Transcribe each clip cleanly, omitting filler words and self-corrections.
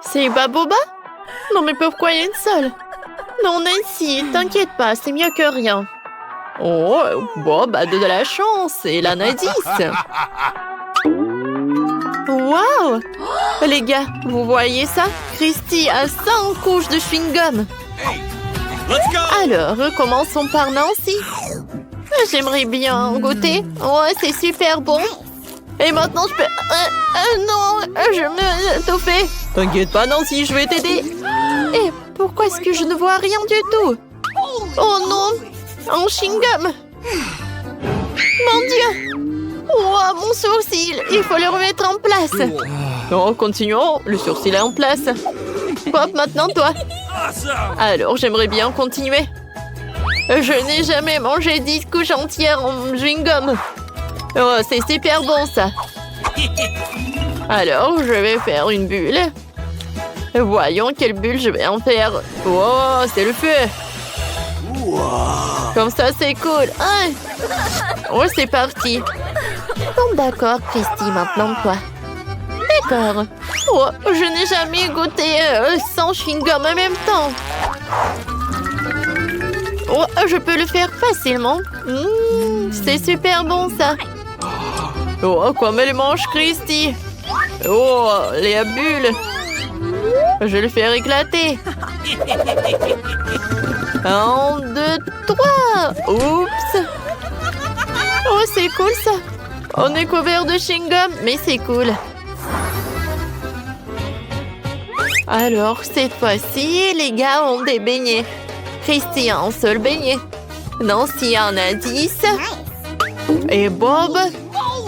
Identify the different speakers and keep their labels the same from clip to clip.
Speaker 1: C'est Baboba? Non, mais pourquoi il y a une seule? Non, Nancy, t'inquiète pas, c'est mieux que rien. Oh, bon, bah de la chance. Et là, on a 10. Waouh! Les gars, vous voyez ça? Christy a 5 couches de chewing-gum. Alors, commençons par Nancy. J'aimerais bien goûter. Ouais, c'est super bon. Et maintenant, je peux... non, je me étouffer. T'inquiète pas, Nancy, je vais t'aider. Et pourquoi est-ce que je ne vois rien du tout? Oh non, un chewing-gum. Mon Dieu. Oh, mon sourcil, il faut le remettre en place. Oh, continuons, le sourcil est en place. Pop, maintenant toi. Alors, j'aimerais bien continuer. Je n'ai jamais mangé 10 couches entières en chewing-gum. Oh, c'est super bon, ça. Alors, je vais faire une bulle. Voyons quelle bulle je vais en faire. Oh, c'est le feu. Comme ça, c'est cool. Hein? Oh, c'est parti. Bon, d'accord, Christy, maintenant toi. D'accord. Oh, je n'ai jamais goûté 100 chewing-gum en même temps. Oh, je peux le faire facilement. C'est super bon, ça. Oh, comme elle mange, Christy. Oh, les bulles. Je vais le faire éclater. 1, 2, 3. Oups. Oh, c'est cool, ça. On est couvert de chewing-gum, mais c'est cool. Alors, cette fois-ci, les gars ont des beignets. Christy a un seul beignet. Nancy en a 10. Et Bob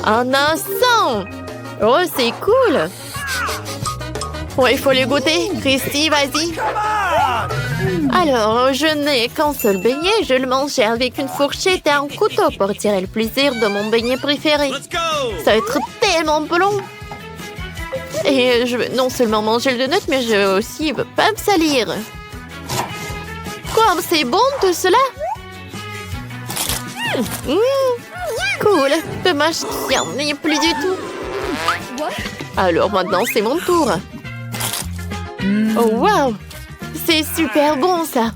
Speaker 1: en a 100. Oh, c'est cool. Ouais, il faut les goûter. Christy, vas-y. Alors, je n'ai qu'un seul beignet. Je le mangeais avec une fourchette et un couteau pour tirer le plaisir de mon beignet préféré. Ça va être tellement bon. Et je vais non seulement manger le donut, mais je vais aussi pas me salir. Quoi, c'est bon tout cela? Cool. Dommage qu'il n'y en ait plus du tout. Alors maintenant, c'est mon tour. Oh, wow! C'est super bon, ça.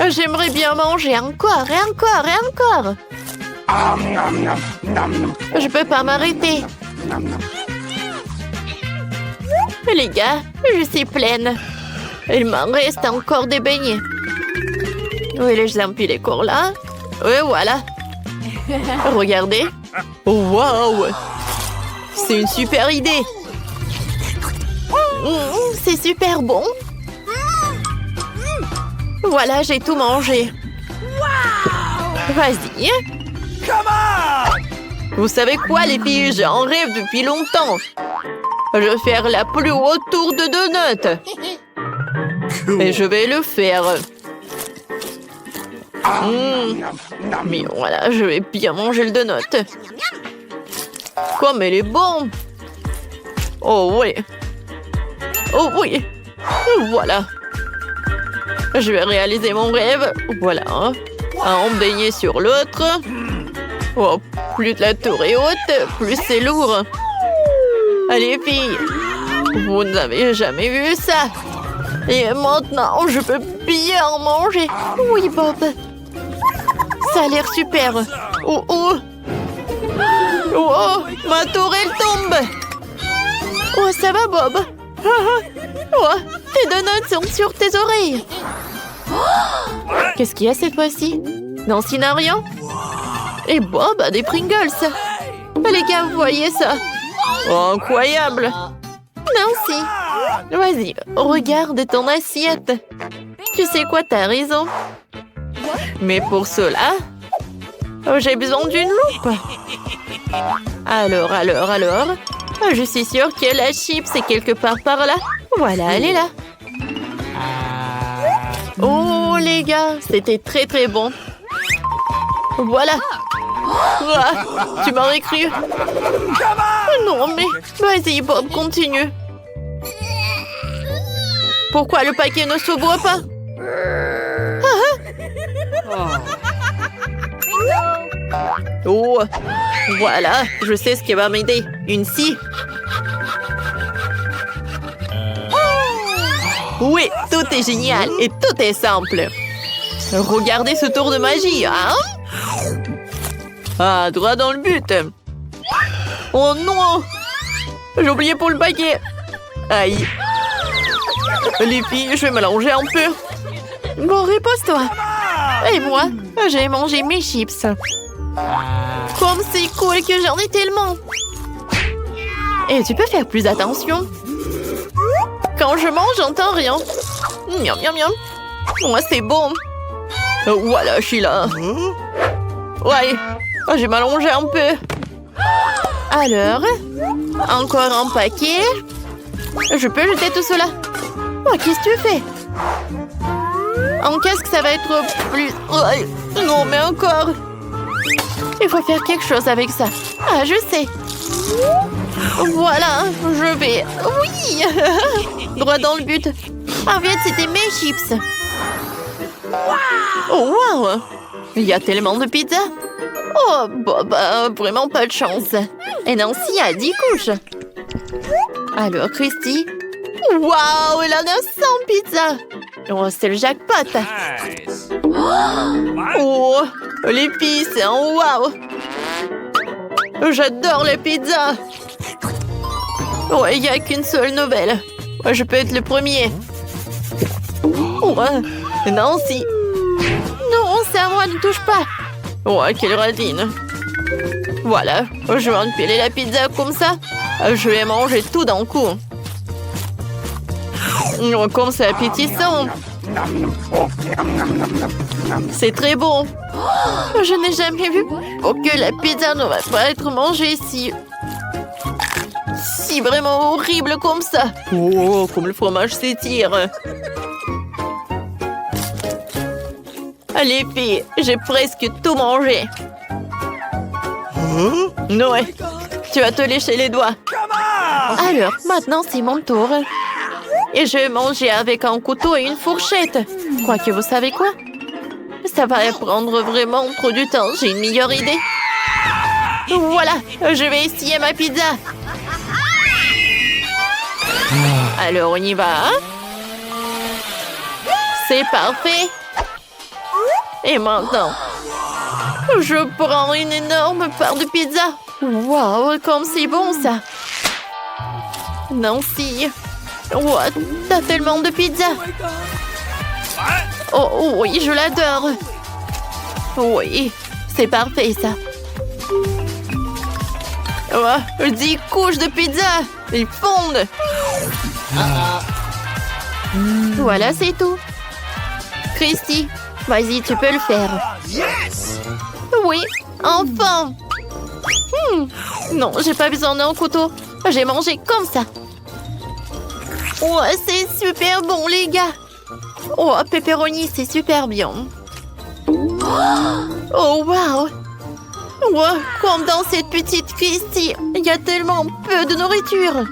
Speaker 1: J'aimerais bien manger encore et encore et encore. Je peux pas m'arrêter. Les gars, je suis pleine. Il m'en reste encore des beignets. Oui, les empilés courent là. Oui, voilà. Regardez. Wow! C'est une super idée. C'est super bon. Voilà, j'ai tout mangé. Vas-y. Vous savez quoi, les filles? J'en rêve depuis longtemps. Je vais faire la plus haute tour de donut. Et je vais le faire. Mais voilà, je vais bien manger le donut. Comme elle est bon. Oh oui. Oh oui. Voilà. Je vais réaliser mon rêve. Voilà. Un beignet sur l'autre. Oh, plus la tour est haute, plus c'est lourd. Allez, filles. Vous n'avez jamais vu ça. Et maintenant, je peux bien en manger. Oui, Bob. Ça a l'air super. Oh, oh. Oh, ma tour, elle tombe. Oh, ça va, Bob? Oh, tes donuts sont sur tes oreilles. Qu'est-ce qu'il y a cette fois-ci? Nancy n'a rien. Et Bob a des Pringles. Les gars, vous voyez ça? Oh, incroyable. Nancy, vas-y, regarde ton assiette. Tu sais quoi, t'as raison. Mais pour cela, j'ai besoin d'une loupe. Alors. Je suis sûre que la chips est quelque part par là. Voilà, elle est là. Oh, les gars, c'était très très bon. Voilà. Ah, tu m'aurais cru. Non, mais vas-y, Bob, continue. Pourquoi le paquet ne s'ouvre pas? Oh, voilà, je sais ce qui va m'aider. Une scie. Oui, tout est génial et tout est simple. Regardez ce tour de magie, hein? Ah, droit dans le but. Oh non! J'ai oublié pour le baguet. Aïe. Les filles, je vais m'allonger un peu. Bon, repose-toi. Et moi, j'ai mangé mes chips. Comme c'est cool que j'en ai tellement. Et tu peux faire plus attention. Quand je mange, j'entends rien. Miam, miam, miam. Moi, c'est bon. Voilà, je suis là. Ouais, j'ai m'allongé un peu. Alors, encore un paquet. Je peux jeter tout cela. Oh, qu'est-ce que tu fais? En casque, ça va être plus... Non, mais encore. Il faut faire quelque chose avec ça. Ah, je sais. Voilà, je vais... Oui. Droit dans le but. En fait, c'était mes chips. Oh, wow. Il y a tellement de pizza. Oh, bah, vraiment pas de chance. Et Nancy a 10 couches. Alors, Christy... Waouh, elle en a 100 pizzas. Oh, c'est le jackpot. Nice. Oh, les filles, c'est un waouh. J'adore les pizzas. Oh, il n'y a qu'une seule nouvelle. Je peux être le premier. Oh, Nancy. Non, c'est à moi, ne touche pas. Oh, quelle radine. Voilà, je vais empiler la pizza comme ça. Je vais manger tout d'un coup. Oh, comme c'est appétissant. C'est très bon. Je n'ai jamais vu que la pizza ne va pas être mangée si vraiment horrible comme ça. Oh, comme le fromage s'étire. Allez, filles, j'ai presque tout mangé. Noé, tu vas te lécher les doigts. Alors, maintenant, c'est mon tour. Et je vais manger avec un couteau et une fourchette. Quoique, vous savez quoi? Ça va prendre vraiment trop du temps. J'ai une meilleure idée. Voilà, je vais essayer ma pizza. Alors, on y va. C'est parfait. Et maintenant, je prends une énorme part de pizza. Waouh, comme c'est bon, ça. Nancy. Oh, t'as tellement de pizza. Oh, oui, je l'adore. Oui, c'est parfait, ça. Oh, 10 couches de pizza. Ils fondent. Voilà, c'est tout. Christy, vas-y, tu peux le faire. Oui, enfin. Non, j'ai pas besoin d'un couteau. J'ai mangé comme ça. Oh, c'est super bon, les gars. Oh, pepperoni, c'est super bien. Oh, wow. Oh, comme dans cette petite Christy, il y a tellement peu de nourriture.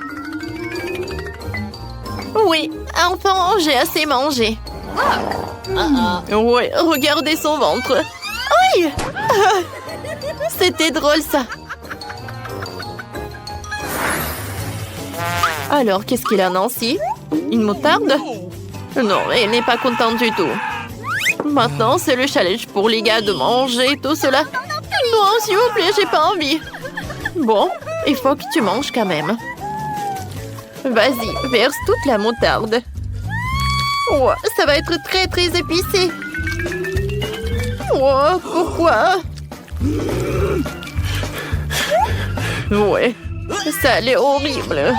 Speaker 1: Oui, enfin, j'ai assez mangé. Oui, regardez son ventre. Oui. C'était drôle, ça. Alors, qu'est-ce qu'il a, Nancy? Une moutarde? Non, elle n'est pas contente du tout. Maintenant, c'est le challenge pour les gars de manger tout cela. Non, s'il vous plaît, j'ai pas envie. Bon, il faut que tu manges quand même. Vas-y, verse toute la moutarde. Oh, ça va être très, très épicé. Oh, pourquoi? Ouais, ça a l'air horrible.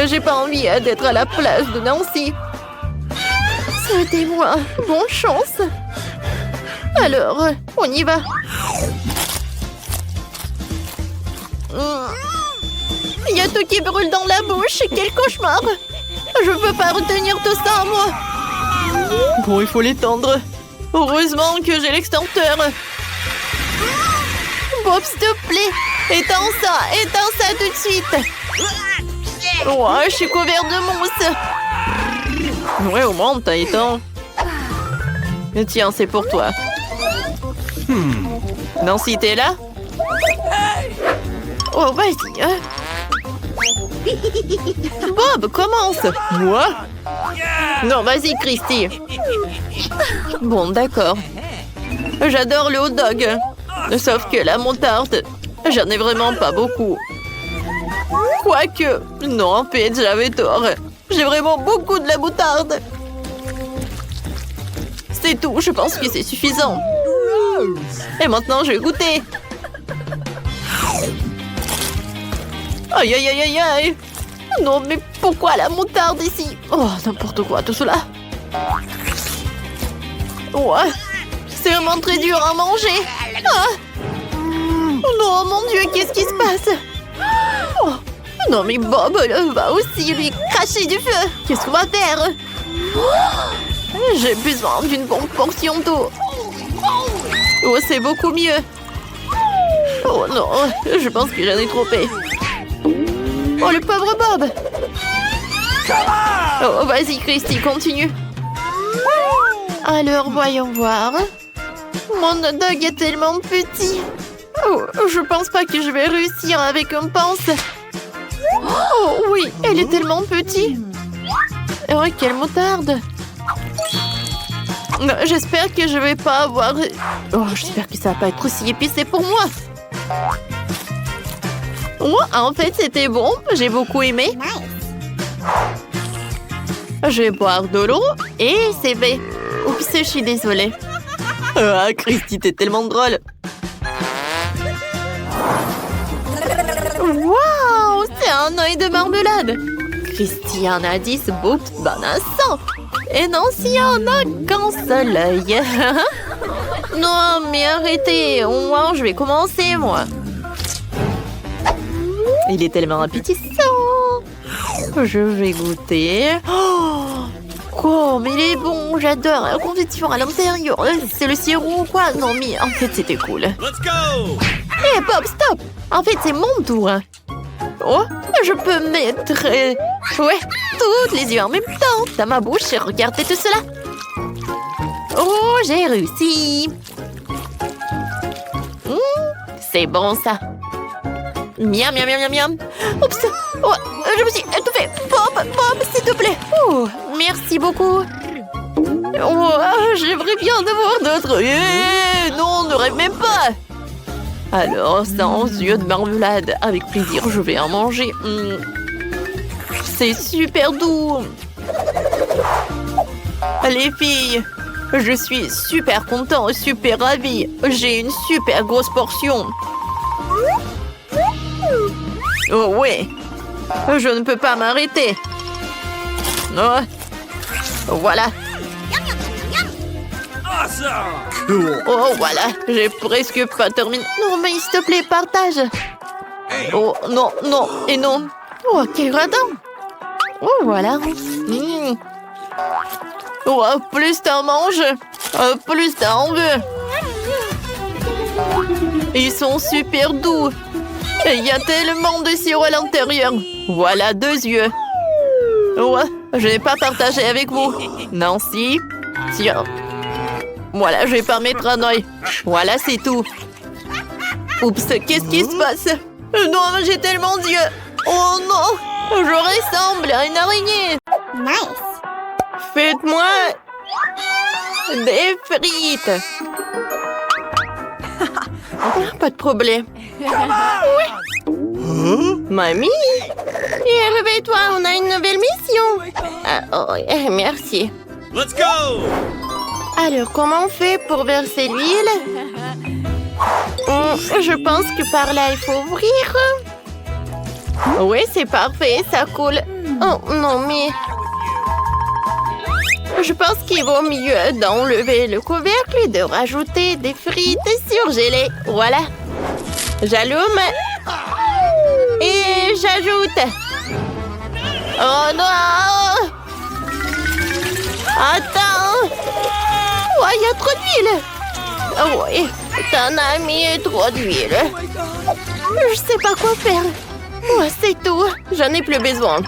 Speaker 1: J'ai pas envie d'être à la place de Nancy. Souhaitez-moi bonne chance. Alors, on y va. Il y a tout qui brûle dans la bouche. Quel cauchemar. Je peux pas retenir tout ça, moi. Bon, il faut l'étendre. Heureusement que j'ai l'extincteur. Bob, s'il te plaît. Éteins ça tout de suite. Oh, je suis couvert de mousse. Ouais, au moins, t'as éteint. Tiens, c'est pour toi. Nancy, t'es là? Oh, vas-y. Bob, commence. Moi? Non, vas-y, Christy. Bon, d'accord. J'adore le hot dog. Sauf que la moutarde, j'en ai vraiment pas beaucoup. Quoique, non, en fait, j'avais tort. J'ai vraiment beaucoup de la moutarde. C'est tout, je pense que c'est suffisant. Et maintenant, je vais goûter. Aïe, aïe, aïe, aïe, aïe. Non, mais pourquoi la moutarde ici? Oh, n'importe quoi, tout cela. Ouais, c'est vraiment très dur à manger. Ah. Non, mon Dieu, qu'est-ce qui se passe? Oh. Non, mais Bob va aussi lui cracher du feu. Qu'est-ce qu'on va faire? J'ai besoin d'une bonne portion d'eau. Oh, c'est beaucoup mieux. Oh non, je pense que j'en ai trop fait. Oh, le pauvre Bob. Oh, vas-y, Christy, continue. Alors, voyons voir. Mon hot dog est tellement petit. Oh, je pense pas que je vais réussir avec un pince. Oh oui, elle est tellement petite. Oh, quelle moutarde. J'espère que je vais pas avoir... Oh, j'espère que ça va pas être aussi épicé pour moi. Oh, en fait, c'était bon. J'ai beaucoup aimé. Je vais boire de l'eau et c'est fait. Oups, je suis désolée. Ah, Christy, t'es tellement drôle. Waouh, c'est un œil de marmelade. Christy en a 10, Boops en a 100. Et Nancy en a qu'un seul œil. Non, mais arrêtez. Moi, je vais commencer, moi. Il est tellement appétissant. Je vais goûter. Oh, mais il est bon. J'adore la confiture à l'intérieur. C'est le sirop ou quoi? Non, mais en fait, c'était cool.
Speaker 2: Let's go!
Speaker 1: Hé, Bob, stop! En fait, c'est mon tour. Oh, je peux mettre... ouais, toutes les yeux en même temps dans ma bouche et regarder tout cela. Oh, j'ai réussi. C'est bon, ça. Miam, miam, miam, miam, miam. Oups! Oh, je me suis étouffée. Bob, s'il te plaît. Oh, merci beaucoup. Oh, j'aimerais bien en avoir d'autres. Non, ne rêve même pas. Alors, 100 yeux de marmelade. Avec plaisir, je vais en manger. C'est super doux. Les filles, je suis super content, super ravie. J'ai une super grosse portion. Oh ouais, je ne peux pas m'arrêter. Oh, voilà. Oh, voilà, j'ai presque pas terminé. Non, mais s'il te plaît, partage. Oh, non, non, et non. Oh, quel radin. Oh, voilà. Oh, plus t'en manges, plus t'en veux. Ils sont super doux. Et il y a tellement de sirop à l'intérieur. Voilà 2 yeux. Oh, je n'ai pas partagé avec vous. Nancy, tiens. Voilà, je vais pas mettre un œil. Voilà, c'est tout. Oups, qu'est-ce qui se passe? Non, j'ai tellement d'yeux. Oh non, je ressemble à une araignée.
Speaker 3: Nice.
Speaker 1: Faites-moi des frites. Pas de problème. Oui. Mamie? Et réveille-toi, on a une nouvelle mission. Merci.
Speaker 2: Let's go!
Speaker 1: Alors, comment on fait pour verser l'huile? Je pense que par là, il faut ouvrir. Oui, c'est parfait, ça coule. Oh, non, mais... Je pense qu'il vaut mieux d'enlever le couvercle et de rajouter des frites surgelées. Voilà. J'allume. Et j'ajoute. Oh non! Attends! Oh, il y a trop d'huile! Oh oui, t'en as mis trop d'huile. Je sais pas quoi faire. Oh, c'est tout, j'en ai plus besoin.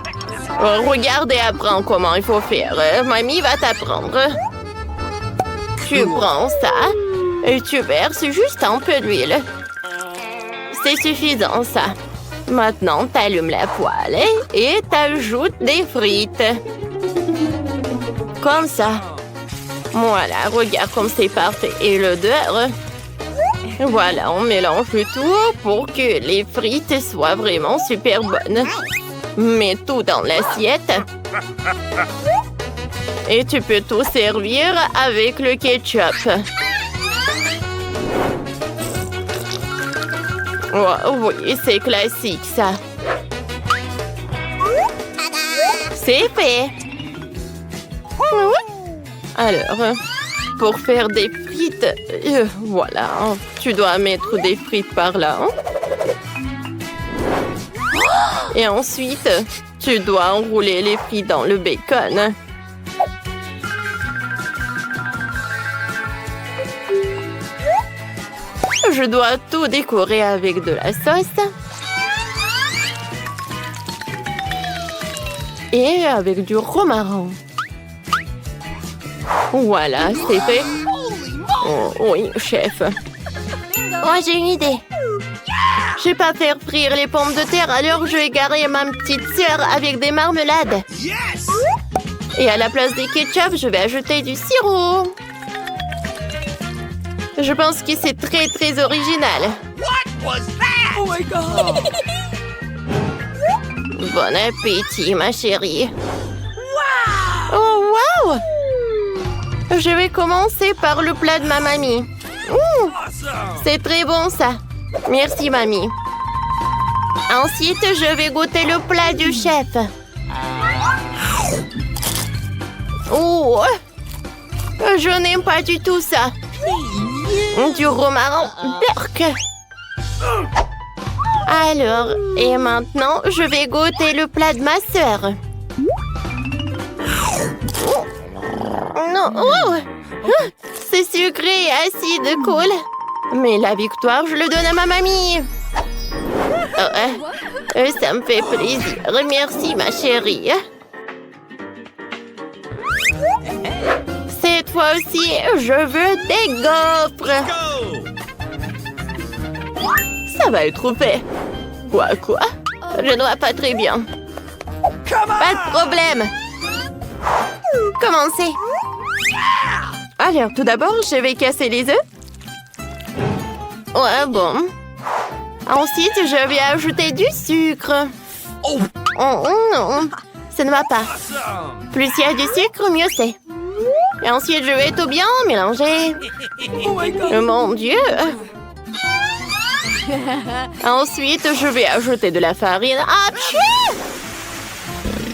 Speaker 1: Regarde et apprends comment il faut faire. Mamie va t'apprendre. Tu prends ça et tu verses juste un peu d'huile. C'est suffisant, ça. Maintenant, t'allumes la poêle et t'ajoutes des frites. Comme ça. Voilà, regarde comme c'est parfait. Et l'odeur. Voilà, on mélange le tout pour que les frites soient vraiment super bonnes. Mets tout dans l'assiette. Et tu peux tout servir avec le ketchup. Oh, oui, c'est classique, ça. C'est fait. Alors, pour faire des frites, voilà, tu dois mettre des frites par là. Et ensuite, tu dois enrouler les frites dans le bacon. Je dois tout décorer avec de la sauce. Et avec du romarin. Voilà, c'est fait. Oh, oui, chef. Oh, j'ai une idée. Je vais pas faire frire les pommes de terre, alors je vais garer ma petite sœur avec des marmelades. Et à la place des ketchup, je vais ajouter du sirop. Je pense que c'est très, très original.
Speaker 2: Oh my God!
Speaker 1: Bon appétit, ma chérie. Oh, wow! Je vais commencer par le plat de ma mamie. C'est très bon, ça. Merci, mamie. Ensuite, je vais goûter le plat du chef. Oh! Je n'aime pas du tout ça. Du romarin, berk. Alors, et maintenant, je vais goûter le plat de ma sœur. Non, oh, c'est sucré et acide, cool. Mais la victoire, je le donne à ma mamie. Ça me fait plaisir. Merci, ma chérie. Cette fois aussi, je veux des gaufres. Ça va être fait. Quoi? Je ne vois pas très bien. Pas de problème. Commencez. Alors, tout d'abord, je vais casser les œufs. Ouais, bon. Ensuite, je vais ajouter du sucre. Oh non, ça ne va pas. Plus il y a du sucre, mieux c'est. Et ensuite, je vais tout bien mélanger. Mon Dieu. Ensuite, je vais ajouter de la farine. Apchou!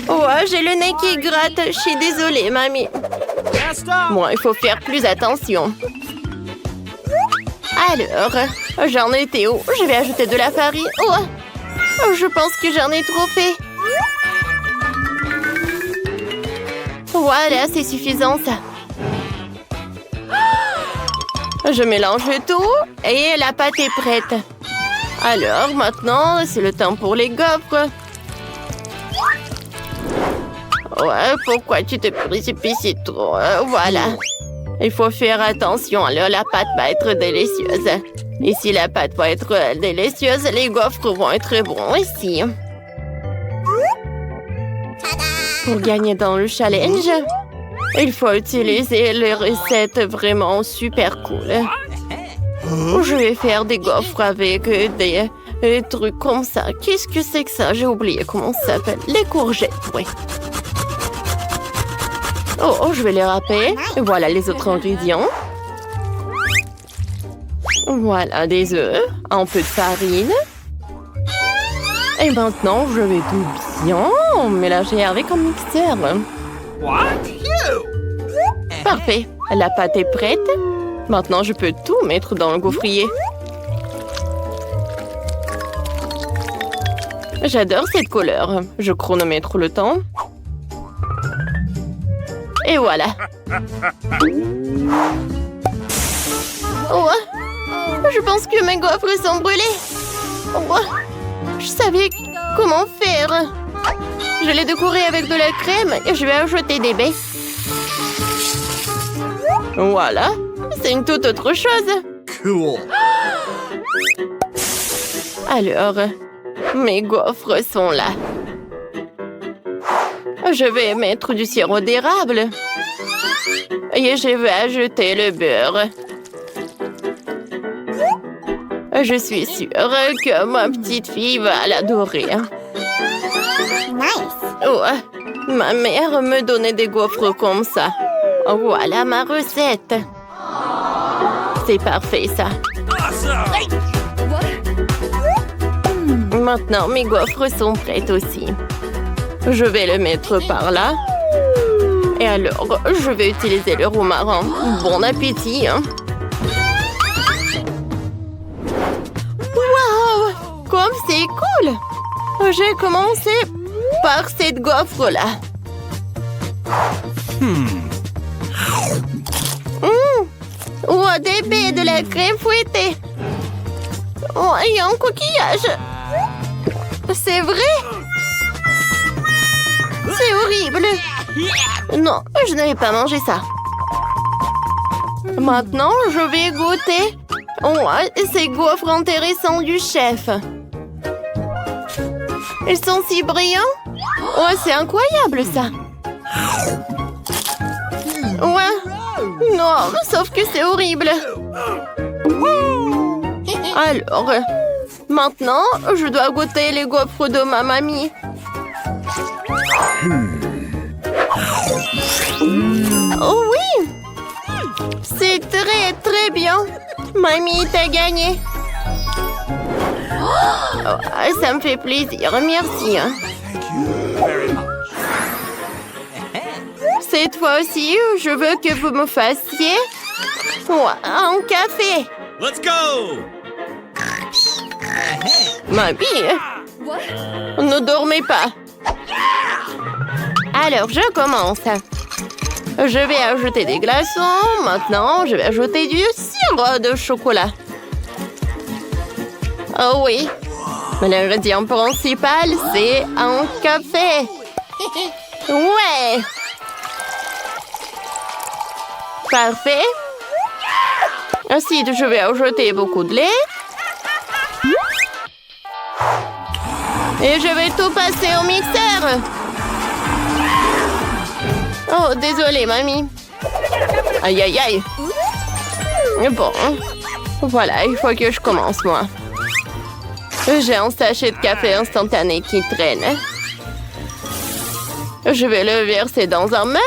Speaker 1: Oh, j'ai le nez qui gratte. Je suis désolée, mamie. Bon, il faut faire plus attention. Alors, j'en étais où? Je vais ajouter de la farine. Oh, je pense que j'en ai trop fait. Voilà, c'est suffisant, ça. Je mélange tout et la pâte est prête. Alors, maintenant, c'est le temps pour les gaufres. Ouais, pourquoi tu te précipites trop? Voilà. Il faut faire attention, alors la pâte va être délicieuse. Et si la pâte va être délicieuse, les gaufres vont être bons aussi. Pour gagner dans le challenge, il faut utiliser les recettes vraiment super cool. Je vais faire des gaufres avec des trucs comme ça. Qu'est-ce que c'est que ça? J'ai oublié comment ça s'appelle. Les courgettes, oui. Oh, je vais les râper. Voilà les autres ingrédients. Voilà des œufs, un peu de farine. Et maintenant, je vais tout bien mélanger avec un mixeur. Parfait. La pâte est prête. Maintenant, je peux tout mettre dans le gaufrier. J'adore cette couleur. Je chronomètre le temps. Et voilà. Oh, je pense que mes gaufres sont brûlées. Oh, je savais comment faire. Je les décorer avec de la crème et je vais ajouter des baies. Voilà. C'est une toute autre chose.
Speaker 2: Cool.
Speaker 1: Alors, Mes gaufres sont là. Je vais mettre du sirop d'érable. Et je vais ajouter le beurre. Je suis sûre que ma petite fille va l'adorer. Oh, ma mère me donnait des gaufres comme ça. Voilà ma recette. C'est parfait, ça. Maintenant, mes gaufres sont prêtes aussi. Je vais le mettre par là. Et alors, je vais utiliser le romarin. Bon appétit, hein? Waouh! Comme c'est cool! J'ai commencé par cette gaufre-là. Oh, des baies, de la crème fouettée. Oh, il y a un coquillage. C'est vrai? C'est horrible. Non, je ne vais pas manger ça. Maintenant, je vais goûter. Oh, ces gaufres intéressants du chef. Ils sont si brillants. Oh, c'est incroyable, ça. Ouais. Non, sauf que c'est horrible. Alors, maintenant, je dois goûter les gaufres de ma mamie. Oh oui! C'est très, très bien. Mamie, t'as gagné. Oh, ça me fait plaisir, merci. Cette fois aussi, je veux que vous me fassiez un café.
Speaker 2: Let's go!
Speaker 1: Mamie, ne dormez pas. Alors, je commence. Je vais ajouter des glaçons. Maintenant, je vais ajouter du sirop de chocolat. Oh oui. L'ingrédient principal, c'est un café. Ouais. Parfait. Ensuite, je vais ajouter beaucoup de lait. Et je vais tout passer au mixeur. Oh, désolée, mamie. Aïe, aïe, aïe. Bon. Voilà, il faut que je commence, moi. J'ai un sachet de café instantané qui traîne. Je vais le verser dans un mug.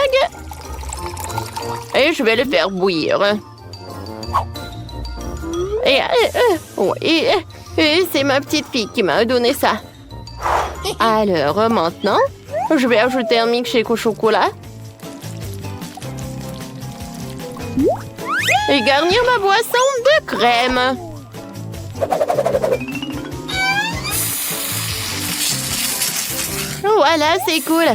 Speaker 1: Et je vais le faire bouillir. Et c'est ma petite fille qui m'a donné ça. Alors, maintenant, je vais ajouter un milkshake au chocolat. Et garnir ma boisson de crème. Voilà, c'est cool.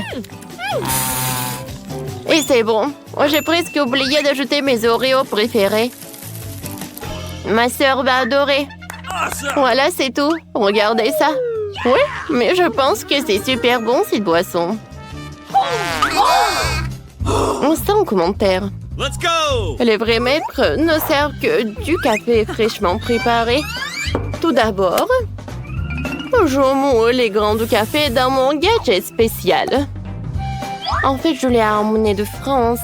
Speaker 1: Et c'est bon. J'ai presque oublié d'ajouter mes Oreos préférés. Ma sœur va adorer. Voilà, c'est tout. Regardez ça. Oui, mais je pense que c'est super bon, cette boisson. Sans commentaire.
Speaker 2: Let's go!
Speaker 1: Les vrais maîtres ne servent que du café fraîchement préparé. Tout d'abord, je moule les grains de café dans mon gadget spécial. En fait, je l'ai ramené de France.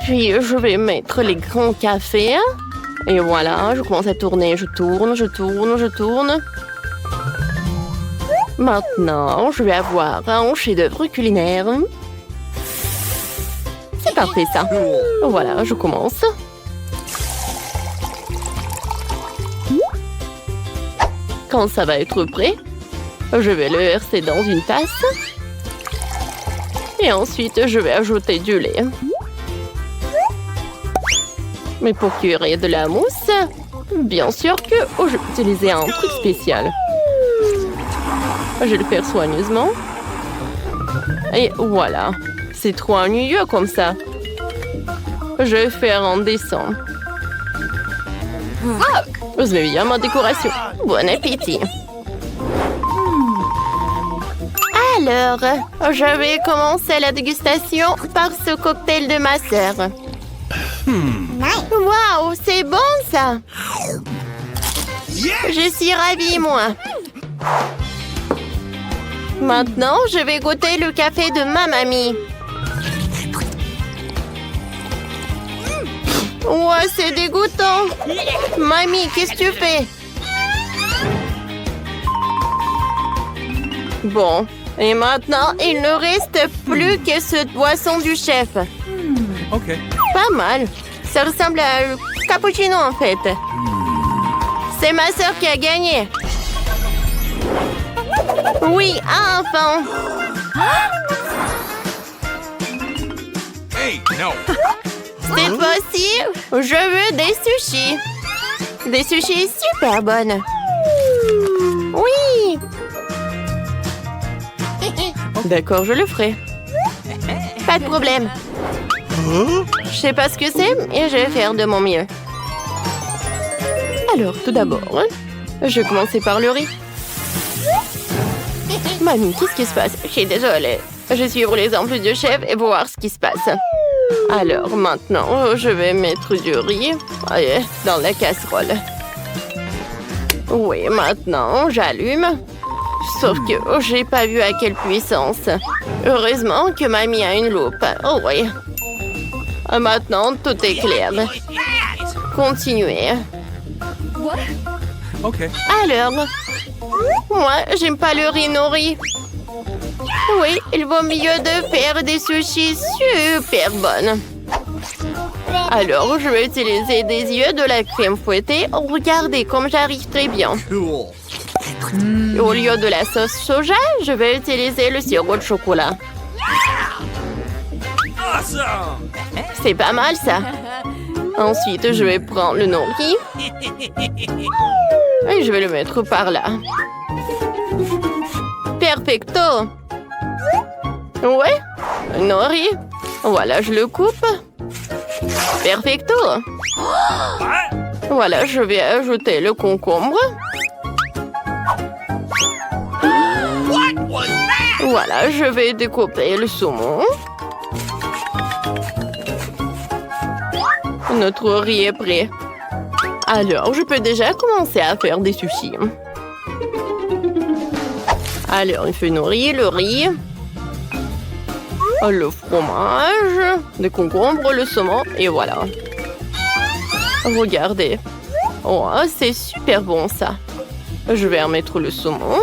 Speaker 1: Puis, je vais mettre les grains de café. Et voilà, je commence à tourner. Je tourne, je tourne, je tourne. Maintenant, je vais avoir un chef-d'œuvre culinaire. C'est parfait, ça. Voilà, je commence. Quand ça va être prêt, je vais le verser dans une tasse. Et ensuite, je vais ajouter du lait. Mais pour cuire de la mousse, bien sûr que je vais utiliser un truc spécial. Je vais le faire soigneusement. Et voilà. C'est trop ennuyeux comme ça. Je vais faire en descend. Vous aimez bien ma décoration. Bon appétit. Alors, je vais commencer la dégustation par ce cocktail de ma sœur. Waouh, c'est bon ça! Je suis ravie, moi. Maintenant, je vais goûter le café de ma mamie. Ouais, c'est dégoûtant. Mamie, qu'est-ce que tu fais? Bon, et maintenant, il ne reste plus que ce boisson du chef.
Speaker 2: OK.
Speaker 1: Pas mal. Ça ressemble à un cappuccino, en fait. C'est ma sœur qui a gagné. Oui, enfin.
Speaker 2: Hey, no.
Speaker 1: Cette fois-ci, je veux des sushis. Des sushis super bonnes. Oui. D'accord, je le ferai. Pas de problème. Je sais pas ce que c'est, mais je vais faire de mon mieux. Alors, tout d'abord, je vais commencer par le riz. Mamie, qu'est-ce qui se passe? Je suis désolée. Je vais suivre l'exemple du chef et voir ce qui se passe. Alors, maintenant, je vais mettre du riz dans la casserole. Oui, maintenant, j'allume. Sauf que j'ai pas vu à quelle puissance. Heureusement que mamie a une loupe. Oh oui. Maintenant, tout est clair. Continuez.
Speaker 2: OK.
Speaker 1: Alors, moi, j'aime pas le riz nori. Oui, il vaut mieux de faire des sushis super bonnes. Alors, je vais utiliser des yeux de la crème fouettée. Regardez comme j'arrive très bien.
Speaker 2: Cool.
Speaker 1: Au lieu de la sauce soja, je vais utiliser le sirop de chocolat.
Speaker 2: Awesome.
Speaker 1: C'est pas mal, ça. Ensuite, je vais prendre le nori. Et je vais le mettre par là. Perfecto. Ouais, nori. Voilà, je le coupe. Perfecto. Voilà, je vais ajouter le concombre. Voilà, je vais découper le saumon. Notre riz est prêt. Alors, je peux déjà commencer à faire des sushis. Alors, il fait nourrir le riz, le fromage, le concombre, le saumon, et voilà. Regardez. Oh, c'est super bon, ça. Je vais remettre le saumon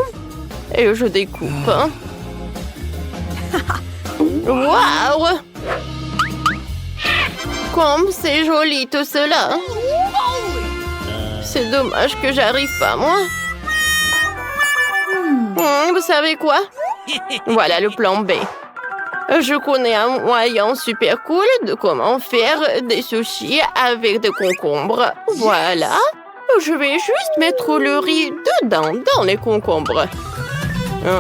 Speaker 1: et je découpe. Waouh! Comme c'est joli tout cela. C'est dommage que j'arrive pas, moi. Vous savez quoi? Voilà le plan B. Je connais un moyen super cool de comment faire des sushis avec des concombres. Voilà. Je vais juste mettre le riz dedans, dans les concombres.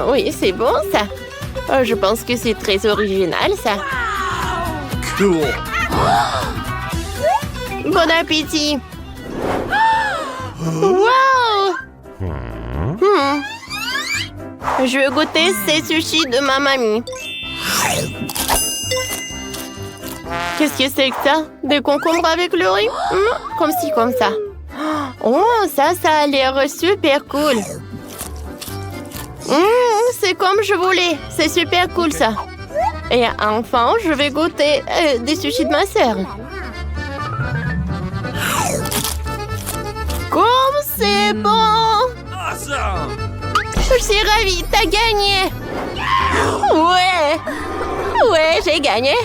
Speaker 1: Oui, c'est bon, ça. Je pense que c'est très original, ça.
Speaker 2: Cool.
Speaker 1: Bon appétit! Wow! Je vais goûter ces sushis de ma mamie. Qu'est-ce que c'est que ça? Des concombres avec le riz? Comme ci, comme ça. Oh, ça a l'air super cool. C'est comme je voulais. C'est super cool, ça. Et enfin, je vais goûter des sushis de ma sœur. Comme c'est bon!
Speaker 2: Awesome.
Speaker 1: Je suis ravie, t'as gagné! Ouais! Ouais, j'ai gagné!